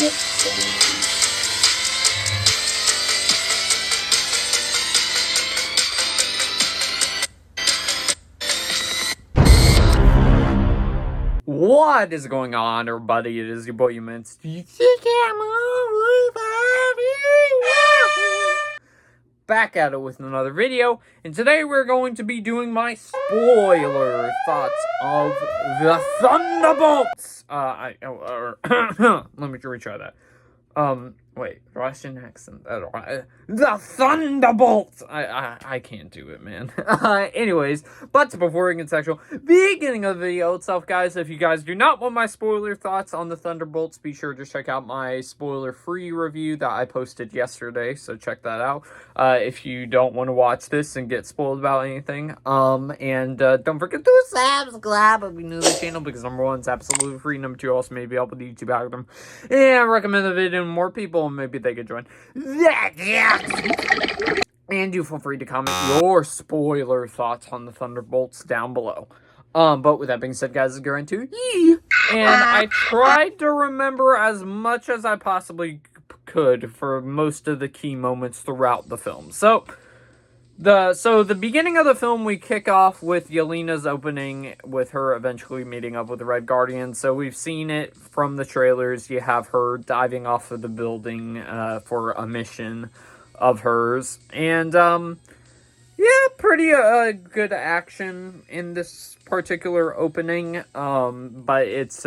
What is going on, everybody? It is your boy, Humans. Back at it with another video, and today we're going to be doing my spoiler thoughts of the Thunderbolts. Let me retry that. Wait, Russian accent. The Thunderbolts! I can't do it, man. Anyways, but before we get sexual, beginning of the video itself, guys, if you guys do not want my spoiler thoughts on the Thunderbolts, be sure to check out my spoiler-free review that I posted yesterday, so check that out. If you don't want to watch this and get spoiled about anything, don't forget to subscribe if you're new to the channel, because number one, it's absolutely free, number two, also maybe help with the YouTube algorithm, and I recommend the video to more people, and maybe they could join. And you feel free to comment your spoiler thoughts on the Thunderbolts down below. But with that being said, guys, let's get into it. And I tried to remember as much as I possibly could for most of the key moments throughout the film. So the beginning of the film, we kick off with Yelena's opening, with her eventually meeting up with the Red Guardian. So we've seen it from the trailers. You have her diving off of the building for a mission of hers. And, yeah, pretty good action in this particular opening. But it's,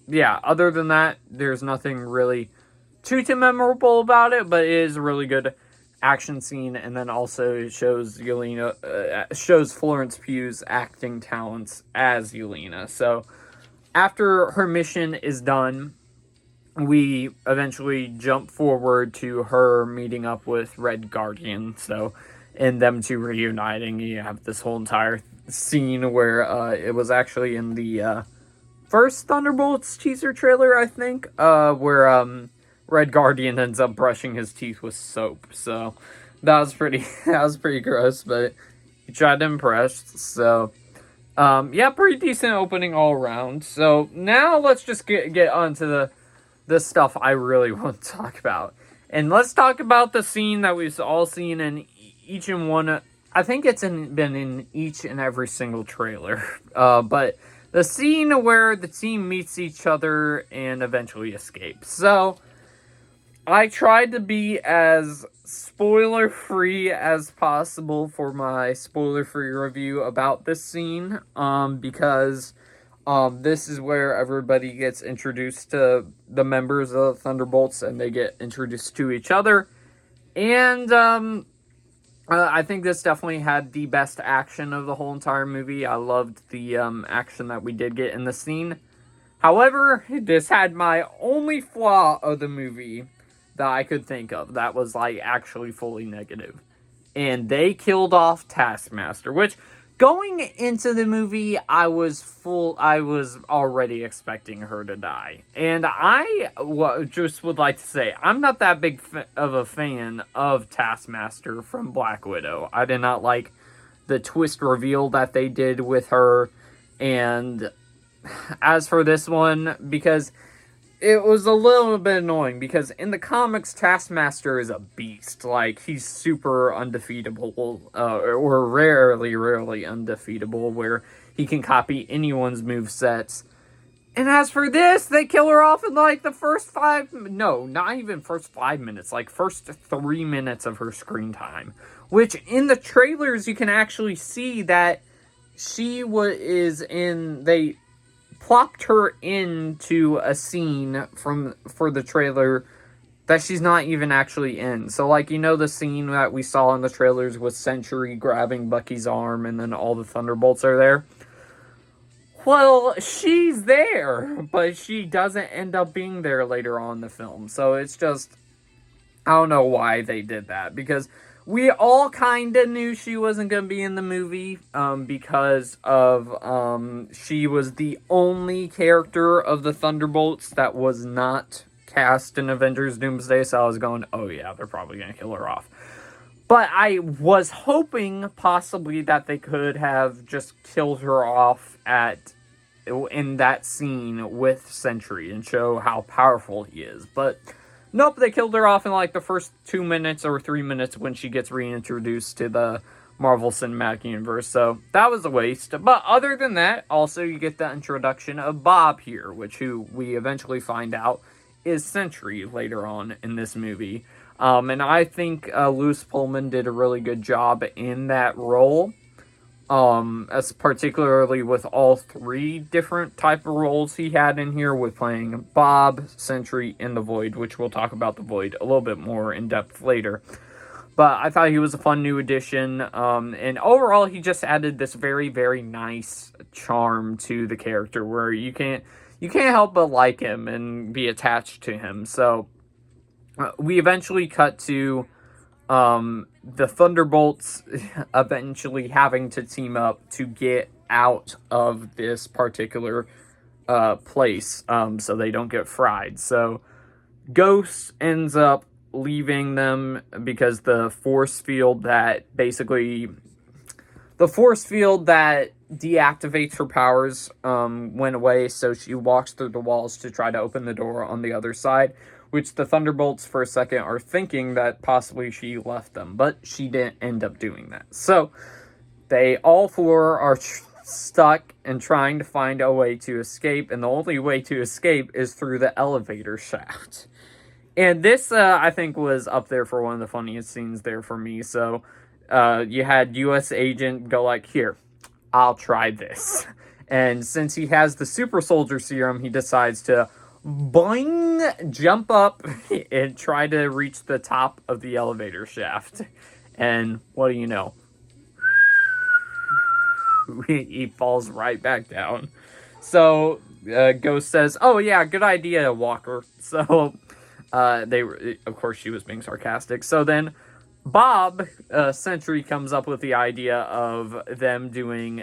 yeah, other than that, there's nothing really too memorable about it. But it is a really good action scene, and then also it shows shows Florence Pugh's acting talents as Yelena. So after her mission is done, we eventually jump forward to her meeting up with Red Guardian. So and them two reuniting, you have this whole entire scene where it was actually in the first Thunderbolts teaser trailer, I think, where Red Guardian ends up brushing his teeth with soap. So that was pretty gross, but he tried to impress. So yeah, pretty decent opening all around. So now let's just get onto the stuff I really want to talk about. And let's talk about the scene that we've all seen in each and one. I think it's been in each and every single trailer. But the scene where the team meets each other and eventually escapes. So I tried to be as spoiler-free as possible for my spoiler-free review about this scene, because this is where everybody gets introduced to the members of the Thunderbolts, and they get introduced to each other. And I think this definitely had the best action of the whole entire movie. I loved the action that we did get in the scene. However, this had my only flaw of the movie that I could think of that was, like, actually fully negative. And they killed off Taskmaster, which, going into the movie, I was already expecting her to die. And I just would like to say, I'm not that big of a fan of Taskmaster from Black Widow. I did not like the twist reveal that they did with her. And as for this one, because it was a little bit annoying, because in the comics, Taskmaster is a beast. Like, he's super undefeatable, or rarely undefeatable, where he can copy anyone's movesets. And as for this, they kill her off in, like, the first not even first 5 minutes, like, first 3 minutes of her screen time. Which, in the trailers, you can actually see that they plopped her into a scene for the trailer that she's not even actually in. So, like, you know the scene that we saw in the trailers with Sentry grabbing Bucky's arm and then all the Thunderbolts are there? Well, she's there, but she doesn't end up being there later on in the film. So it's just, I don't know why they did that, because we all kind of knew she wasn't going to be in the movie, because of, she was the only character of the Thunderbolts that was not cast in Avengers Doomsday, so I was going, oh yeah, they're probably going to kill her off. But I was hoping possibly that they could have just killed her off at in that scene with Sentry and show how powerful he is. But nope, they killed her off in like the first 2 minutes or 3 minutes when she gets reintroduced to the Marvel Cinematic Universe. So that was a waste. But other than that, also you get the introduction of Bob here, who we eventually find out is Sentry later on in this movie. And I think Louis Pullman did a really good job in that role. As particularly with all 3 different type of roles he had in here, with playing Bob, Sentry, and the Void, which we'll talk about the Void a little bit more in depth later. But I thought he was a fun new addition, and overall he just added this very, very nice charm to the character where you can't help but like him and be attached to him. So we eventually cut to the Thunderbolts eventually having to team up to get out of this particular place, so they don't get fried. So Ghost ends up leaving them because the force field that deactivates her powers went away, so she walks through the walls to try to open the door on the other side, which the Thunderbolts for a second are thinking that possibly she left them, but she didn't end up doing that. So they all 4 are stuck and trying to find a way to escape, and the only way to escape is through the elevator shaft. And this, I think, was up there for one of the funniest scenes there for me. So you had U.S. Agent go like, here, I'll try this. And since he has the super soldier serum, he decides to boing, jump up and try to reach the top of the elevator shaft. And what do you know? He falls right back down. So Ghost says, oh yeah, good idea, Walker. So of course she was being sarcastic. So then Bob, Sentry, comes up with the idea of them doing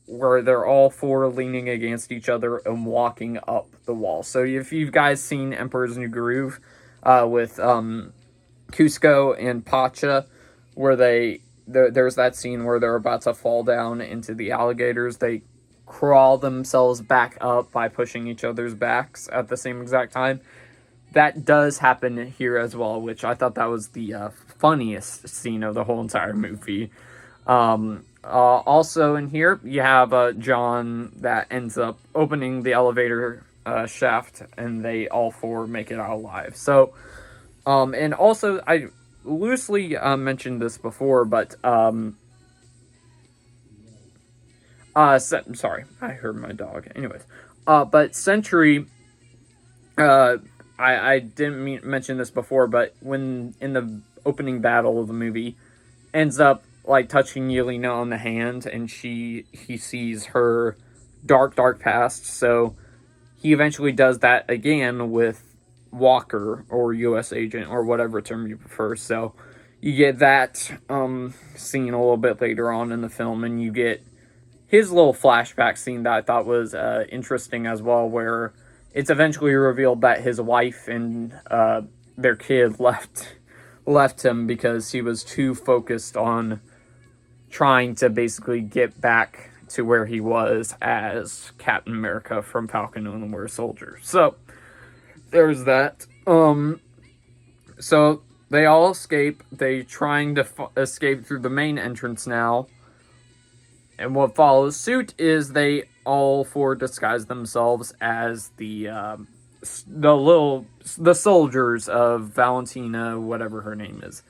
where they're all 4 leaning against each other and walking up the wall. So if you've guys seen Emperor's New Groove with Cusco and Pacha, where there's that scene where they're about to fall down into the alligators, they crawl themselves back up by pushing each other's backs at the same exact time. That does happen here as well, which I thought that was the funniest scene of the whole entire movie. Also in here, you have John that ends up opening the elevator shaft, and they all 4 make it out alive. So, and also, I loosely mentioned this before, but sorry, I heard my dog. Anyways, but Sentry, I didn't mention this before, but when in the opening battle of the movie, ends up like touching Yelena on the hand, and he sees her dark past. So he eventually does that again with Walker or U.S. Agent or whatever term you prefer. So you get that scene a little bit later on in the film, and you get his little flashback scene that I thought was interesting as well, where it's eventually revealed that his wife and their kid left him because he was too focused on trying to basically get back to where he was as Captain America from Falcon and the Winter Soldier. So there's that. So they all escape. They trying to escape through the main entrance now. And what follows suit is they all 4 disguise themselves as the soldiers of Valentina, whatever her name is.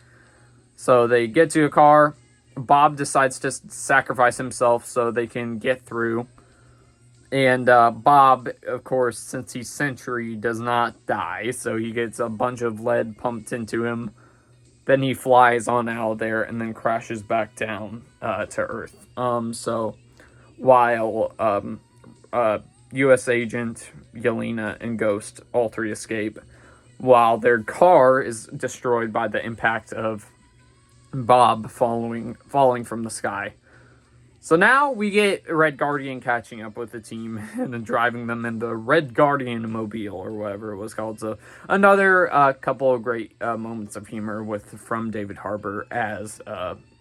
So they get to a car. Bob decides to sacrifice himself so they can get through. And Bob, of course, since he's Sentry, does not die. So he gets a bunch of lead pumped into him. Then he flies on out of there and then crashes back down to Earth. So while U.S. Agent, Yelena, and Ghost, all 3 escape, while their car is destroyed by the impact of Bob falling from the sky. So now we get Red Guardian catching up with the team and then driving them in the Red Guardian mobile or whatever it was called. So another couple of great moments of humor from David Harbour as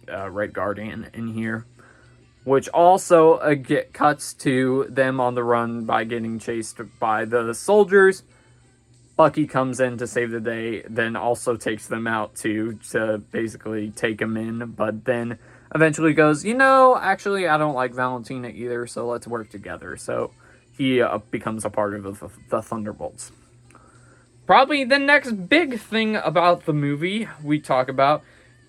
Red Guardian in here. which also cuts to them on the run by getting chased by the soldiers. Bucky comes in to save the day, then also takes them out to basically take them in, but then eventually goes, actually, I don't like Valentina either, so let's work together. So he becomes a part of the Thunderbolts. Probably the next big thing about the movie we talk about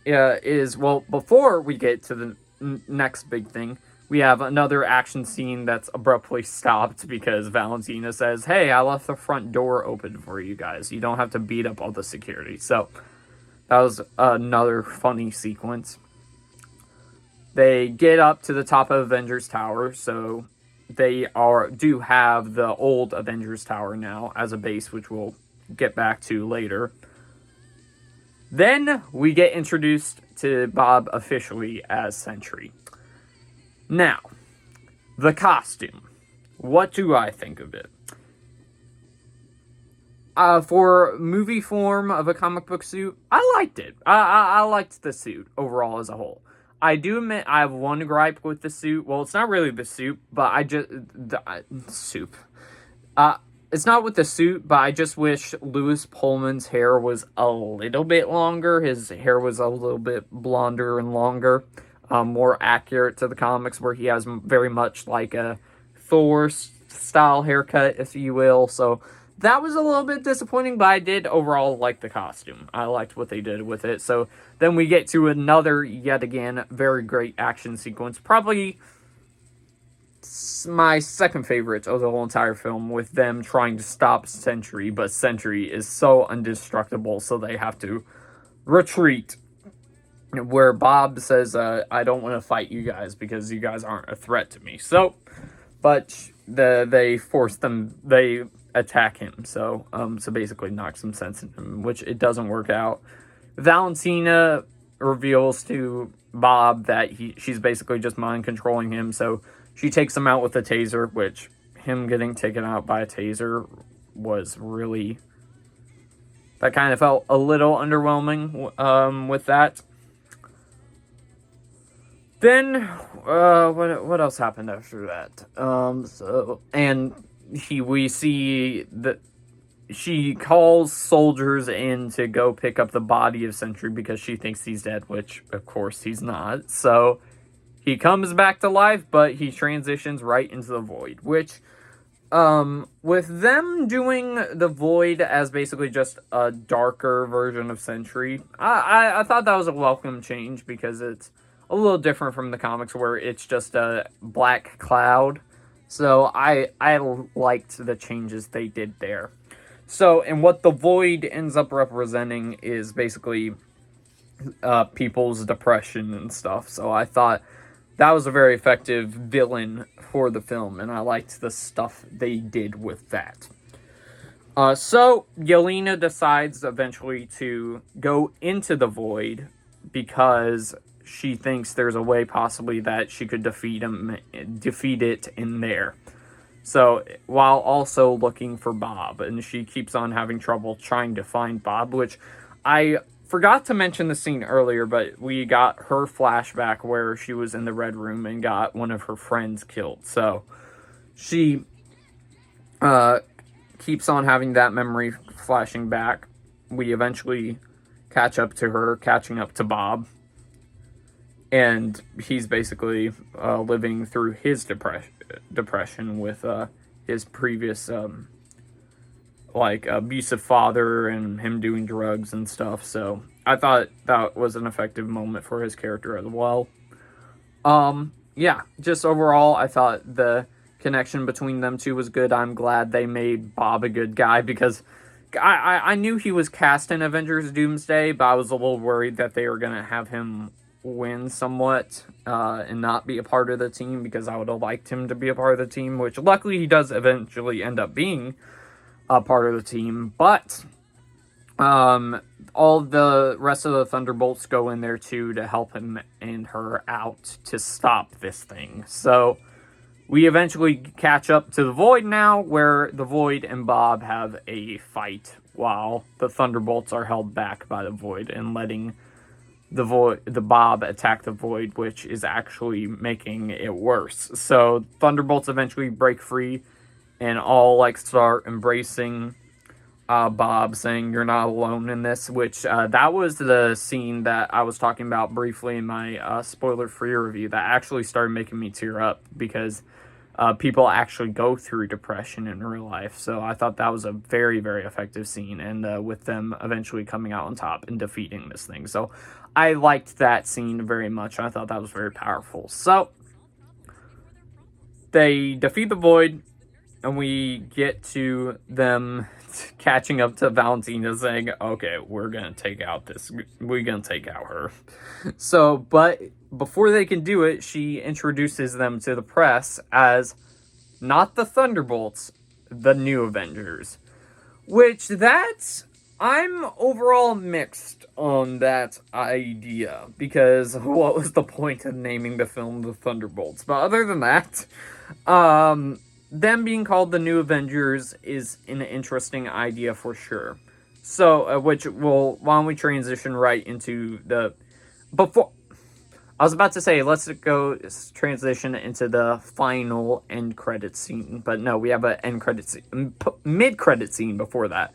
is, well, before we get to the next big thing, we have another action scene that's abruptly stopped because Valentina says, hey, I left the front door open for you guys. You don't have to beat up all the security. So that was another funny sequence. They get up to the top of Avengers Tower, so they do have the old Avengers Tower now as a base, which we'll get back to later. Then we get introduced to Bob officially as Sentry. Now, the costume. What do I think of it? For movie form of a comic book suit, I liked it. I liked the suit overall as a whole. I do admit I have one gripe with the suit. Well, it's not really the suit, but it's not with the suit, but I just wish Louis Pullman's hair was a little bit longer. His hair was a little bit blonder and longer. More accurate to the comics, where he has very much like a Thor style haircut, if you will. So that was a little bit disappointing, but I did overall like the costume. I liked what they did with it. So then we get to another, yet again, very great action sequence. Probably my second favorite of the whole entire film, with them trying to stop Sentry, but Sentry is so indestructible, so they have to retreat. Where Bob says, I don't want to fight you guys because you guys aren't a threat to me. So, but they attack him. So basically knock some sense into him, which it doesn't work out. Valentina reveals to Bob that she's basically just mind controlling him. So she takes him out with a taser, which him getting taken out by a taser was really, that kind of felt a little underwhelming with that. Then, what else happened after that? We see that she calls soldiers in to go pick up the body of Sentry because she thinks he's dead, which, of course, he's not. So he comes back to life, but he transitions right into the Void, which, with them doing the Void as basically just a darker version of Sentry, I thought that was a welcome change because it's a little different from the comics where it's just a black cloud. So I liked the changes they did there. So, and what the Void ends up representing is basically people's depression and stuff. So I thought that was a very effective villain for the film, and I liked the stuff they did with that. So Yelena decides eventually to go into the Void because she thinks there's a way possibly that she could defeat it in there. So, while also looking for Bob, and she keeps on having trouble trying to find Bob, which I forgot to mention the scene earlier, but we got her flashback where she was in the Red Room and got one of her friends killed. So, she keeps on having that memory flashing back. We eventually catch up to her, catching up to Bob. And he's basically living through his depression with his previous abusive father and him doing drugs and stuff. So I thought that was an effective moment for his character as well. Yeah, just overall, I thought the connection between them two was good. I'm glad they made Bob a good guy because I knew he was cast in Avengers Doomsday, but I was a little worried that they were going to have him win somewhat and not be a part of the team, because I would have liked him to be a part of the team, which luckily he does eventually end up being a part of the team. But all the rest of the Thunderbolts go in there too to help him and her out to stop this thing. So we eventually catch up to the Void now, where the Void and Bob have a fight while the Thunderbolts are held back by the Void and letting the Bob attack the Void, which is actually making it worse. So Thunderbolts eventually break free and all like start embracing Bob, saying you're not alone in this, which that was the scene that I was talking about briefly in my spoiler-free review that actually started making me tear up, because people actually go through depression in real life. So I thought that was a very, very effective scene, and with them eventually coming out on top and defeating this thing. So I liked that scene very much. I thought that was very powerful. So they defeat the Void, and we get to them catching up to Valentina, saying, okay, we're gonna take out her. So, but before they can do it, she introduces them to the press as not the Thunderbolts, the New Avengers. Which, I'm overall mixed on that idea, because what was the point of naming the film the Thunderbolts? But other than that, them being called the New Avengers is an interesting idea for sure. So, why don't we transition right into before, I was about to say, let's transition into the final end credit scene, but no, we have an mid-credit scene before that,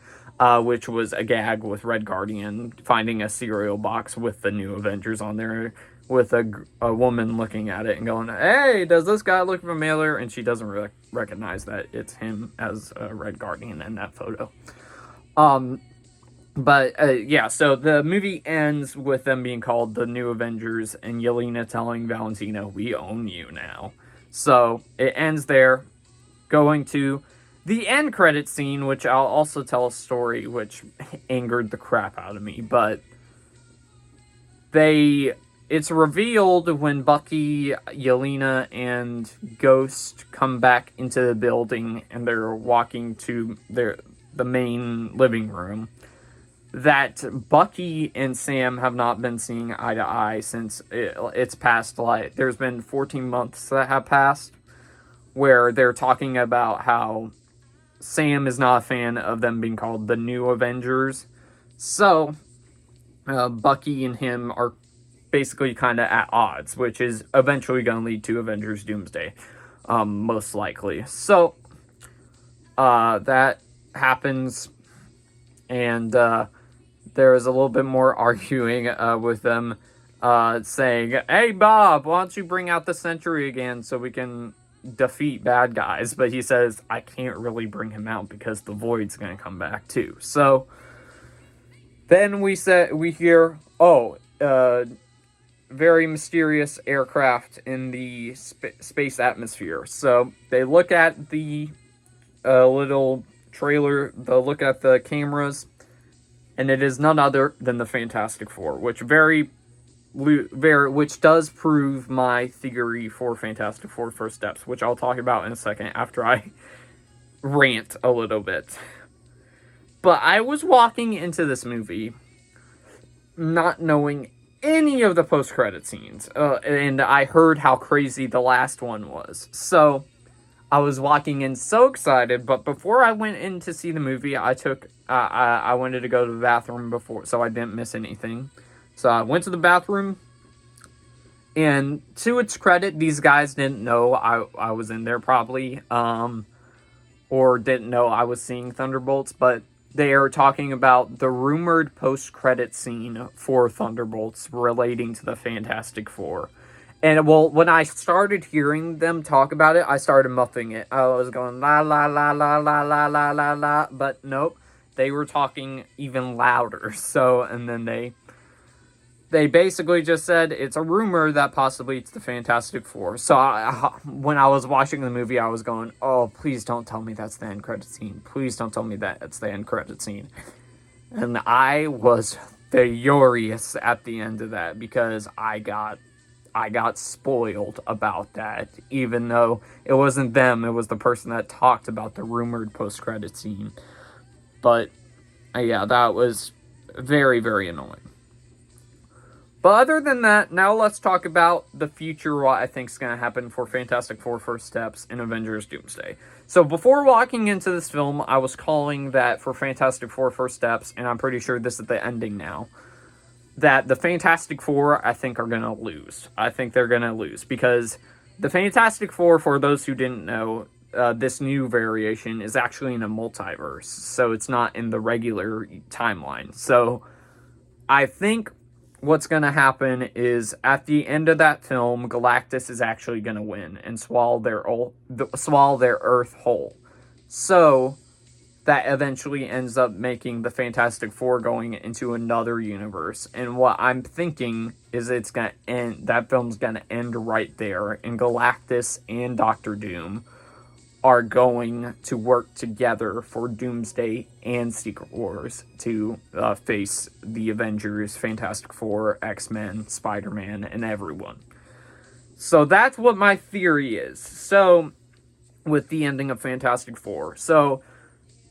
which was a gag with Red Guardian finding a cereal box with the New Avengers on there, with a woman looking at it and going, hey, does this guy look familiar? And she doesn't recognize that it's him as Red Guardian in that photo. Yeah, so the movie ends with them being called the New Avengers and Yelena telling Valentina, we own you now. So it ends there, going to the end credit scene, which I'll also tell a story which angered the crap out of me, but it's revealed when Bucky, Yelena, and Ghost come back into the building and they're walking to the main living room, that Bucky and Sam have not been seeing eye to eye since it's past, like, there's been 14 months that have passed, where they're talking about how Sam is not a fan of them being called the New Avengers. So, Bucky and him are basically kind of at odds, which is eventually going to lead to Avengers Doomsday, most likely. So, that happens, and there is a little bit more arguing with them, saying, hey, Bob, why don't you bring out the Sentry again so we can defeat bad guys? But he says, I can't really bring him out because the Void's going to come back too. So then we hear, very mysterious aircraft in the space atmosphere. So they look at the little trailer, they look at the cameras, and it is none other than the Fantastic Four, which does prove my theory for Fantastic Four First Steps, which I'll talk about in a second after I rant a little bit. But I was walking into this movie not knowing any of the post-credit scenes, and I heard how crazy the last one was. So I was walking in so excited, but before I went in to see the movie, I wanted to go to the bathroom before, so I didn't miss anything. So I went to the bathroom, and to its credit, these guys didn't know I was in there probably, or didn't know I was seeing Thunderbolts, but they are talking about the rumored post-credit scene for Thunderbolts relating to the Fantastic Four. And, well, when I started hearing them talk about it, I started muffing it. I was going, la, la, la, la, la, la, la, la, la. But, nope. They were talking even louder. So, and then they basically just said, it's a rumor that possibly it's the Fantastic Four. So, when I was watching the movie, I was going, oh, please don't tell me that's the end credit scene. Please don't tell me that it's the end credit scene. And I was furious at the end of that, because I got spoiled about that, even though it wasn't them, it was the person that talked about the rumored post-credit scene. But, yeah, that was very, very annoying. But other than that, now let's talk about the future, what I think is going to happen for Fantastic Four First Steps and Avengers Doomsday. So before walking into this film, I was calling that for Fantastic Four First Steps, and I'm pretty sure this is the ending now, that the Fantastic Four, I think, are going to lose. I think they're going to lose because the Fantastic Four, for those who didn't know, this new variation is actually in a multiverse, so it's not in the regular timeline. So I think what's going to happen is at the end of that film, Galactus is actually going to win and swallow their Earth whole. So that eventually ends up making the Fantastic Four going into another universe. And what I'm thinking is that film's going to end right there, and Galactus and Doctor Doom are going to work together for Doomsday and Secret Wars to face the Avengers, Fantastic Four, X-Men, Spider-Man, and everyone. So that's what my theory is. So, with the ending of Fantastic Four. So,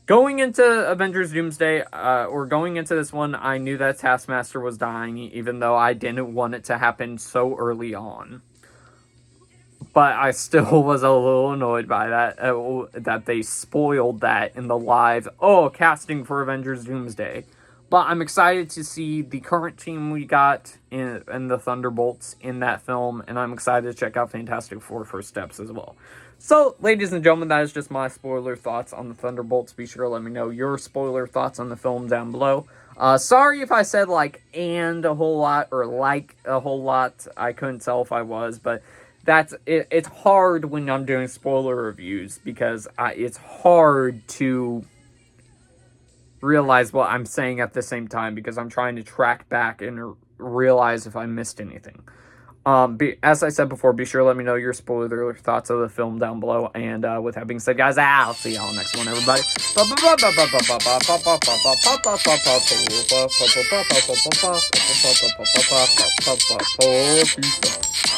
going into Avengers Doomsday, or going into this one, I knew that Taskmaster was dying, even though I didn't want it to happen so early on. But I still was a little annoyed by that, that they spoiled that in the live, casting for Avengers Doomsday. But I'm excited to see the current team we got in the Thunderbolts in that film, and I'm excited to check out Fantastic Four First Steps as well. So, ladies and gentlemen, that is just my spoiler thoughts on the Thunderbolts. Be sure to let me know your spoiler thoughts on the film down below. Sorry if I said and a whole lot, or like a whole lot. I couldn't tell if I was, but it's hard when I'm doing spoiler reviews, because it's hard to realize what I'm saying at the same time, because I'm trying to track back and realize if I missed anything. As I said before, be sure to let me know your spoiler thoughts of the film down below. And with that being said, guys, I'll see y'all next one, everybody. Peace out.